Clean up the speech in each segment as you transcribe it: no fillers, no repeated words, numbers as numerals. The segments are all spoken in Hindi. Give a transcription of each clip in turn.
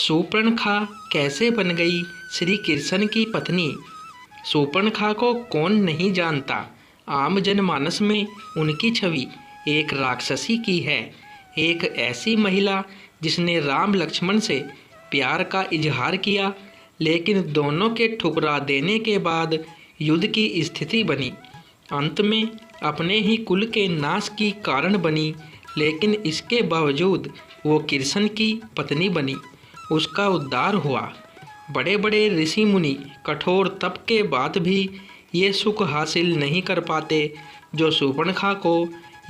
शूर्पणखा कैसे बन गई श्री कृष्ण की पत्नी। शूर्पणखा को कौन नहीं जानता। आम जनमानस में उनकी छवि एक राक्षसी की है। एक ऐसी महिला जिसने राम लक्ष्मण से प्यार का इजहार किया, लेकिन दोनों के ठुकरा देने के बाद युद्ध की स्थिति बनी। अंत में अपने ही कुल के नाश की कारण बनी, लेकिन इसके बावजूद वो कृष्ण की पत्नी बनी। उसका उद्धार हुआ। बड़े बड़े ऋषि मुनि कठोर तप के बाद भी ये सुख हासिल नहीं कर पाते जो शूर्पणखा को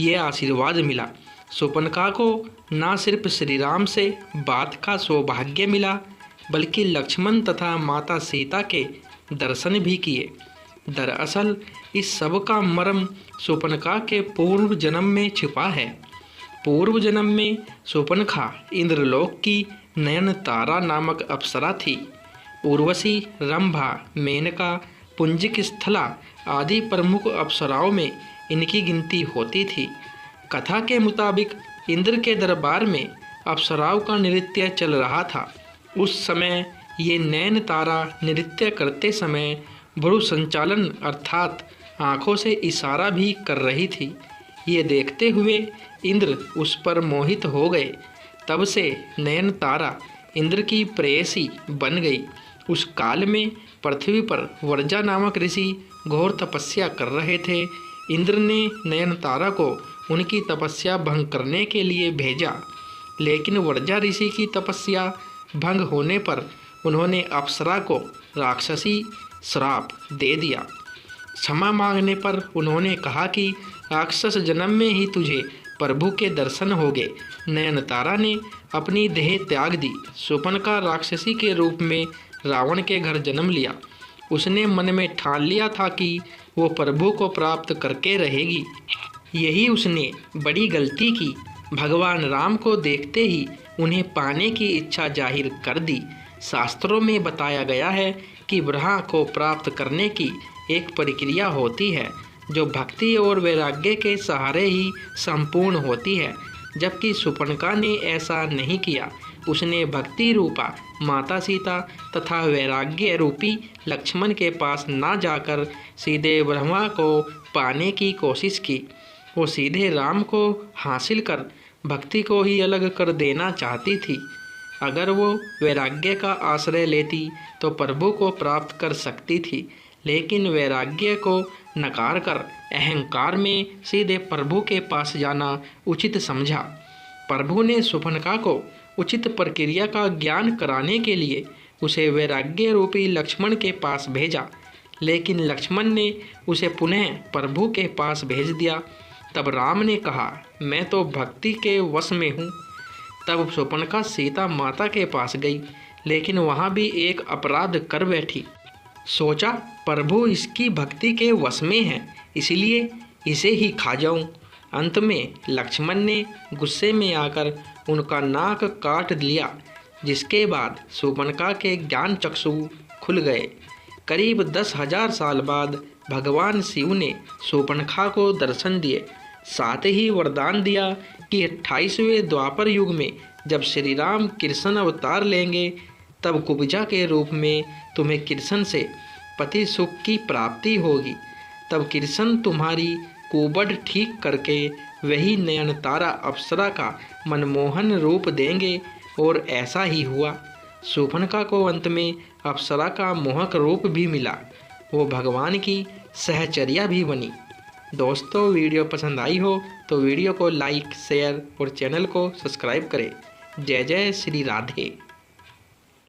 ये आशीर्वाद मिला। शूर्पणखा को न सिर्फ श्री राम से बात का सौभाग्य मिला, बल्कि लक्ष्मण तथा माता सीता के दर्शन भी किए। दरअसल इस सब का मर्म शूर्पणखा के पूर्व जन्म में छिपा है। पूर्व जन्म में शूर्पणखा इंद्रलोक की नयनतारा नामक अप्सरा थी। उर्वशी, रंभा, मेनका, पुंजिक स्थला आदि प्रमुख अप्सराओं में इनकी गिनती होती थी। कथा के मुताबिक इंद्र के दरबार में अप्सराओं का नृत्य चल रहा था। उस समय ये नयनतारा नृत्य करते समय भ्रू संचालन अर्थात आँखों से इशारा भी कर रही थी। ये देखते हुए इंद्र उस पर मोहित हो गए। तब से नयनतारा इंद्र की प्रेयसी बन गई। उस काल में पृथ्वी पर वर्जा नामक ऋषि घोर तपस्या कर रहे थे। इंद्र ने नयनतारा को उनकी तपस्या भंग करने के लिए भेजा, लेकिन वर्जा ऋषि की तपस्या भंग होने पर उन्होंने अप्सरा को राक्षसी श्राप दे दिया। क्षमा मांगने पर उन्होंने कहा कि राक्षस जन्म में ही तुझे प्रभु के दर्शन होंगे। नयनतारा ने अपनी देह त्याग दी। शूर्पणखा राक्षसी के रूप में रावण के घर जन्म लिया। उसने मन में ठान लिया था कि वो प्रभु को प्राप्त करके रहेगी। यही उसने बड़ी गलती की। भगवान राम को देखते ही उन्हें पाने की इच्छा जाहिर कर दी। शास्त्रों में बताया गया है कि ब्रह्मा को प्राप्त करने की एक प्रक्रिया होती है जो भक्ति और वैराग्य के सहारे ही संपूर्ण होती है, जबकि शूर्पणखा ने ऐसा नहीं किया। उसने भक्ति रूपा माता सीता तथा वैराग्य रूपी लक्ष्मण के पास ना जाकर सीधे ब्रह्मा को पाने की कोशिश की। वो सीधे राम को हासिल कर भक्ति को ही अलग कर देना चाहती थी। अगर वो वैराग्य का आश्रय लेती तो प्रभु को प्राप्त कर सकती थी, लेकिन वैराग्य को नकार कर अहंकार में सीधे प्रभु के पास जाना उचित समझा। प्रभु ने शूर्पणखा को उचित प्रक्रिया का ज्ञान कराने के लिए उसे वैराग्य रूपी लक्ष्मण के पास भेजा, लेकिन लक्ष्मण ने उसे पुनः प्रभु के पास भेज दिया। तब राम ने कहा, मैं तो भक्ति के वश में हूँ। तब शूर्पणखा सीता माता के पास गई, लेकिन वहाँ भी एक अपराध कर बैठी। सोचा प्रभु इसकी भक्ति के वश में है, इसलिए इसे ही खा जाऊं। अंत में लक्ष्मण ने गुस्से में आकर उनका नाक काट लिया, जिसके बाद शूर्पणखा के ज्ञान चक्षु खुल गए। करीब 10,000 साल बाद भगवान शिव ने शूर्पणखा को दर्शन दिए, साथ ही वरदान दिया कि 28वें द्वापर युग में जब श्री राम कृष्ण अवतार लेंगे, तब कुब्जा के रूप में तुम्हें कृष्ण से पति सुख की प्राप्ति होगी। तब कृष्ण तुम्हारी कुबड़ ठीक करके वही नयनतारा अप्सरा का मनमोहन रूप देंगे, और ऐसा ही हुआ। शूर्पणखा को अंत में अप्सरा का मोहक रूप भी मिला। वो भगवान की सहचर्या भी बनी। दोस्तों, वीडियो पसंद आई हो तो वीडियो को लाइक, शेयर और चैनल को सब्सक्राइब करें। जय जय श्री राधे।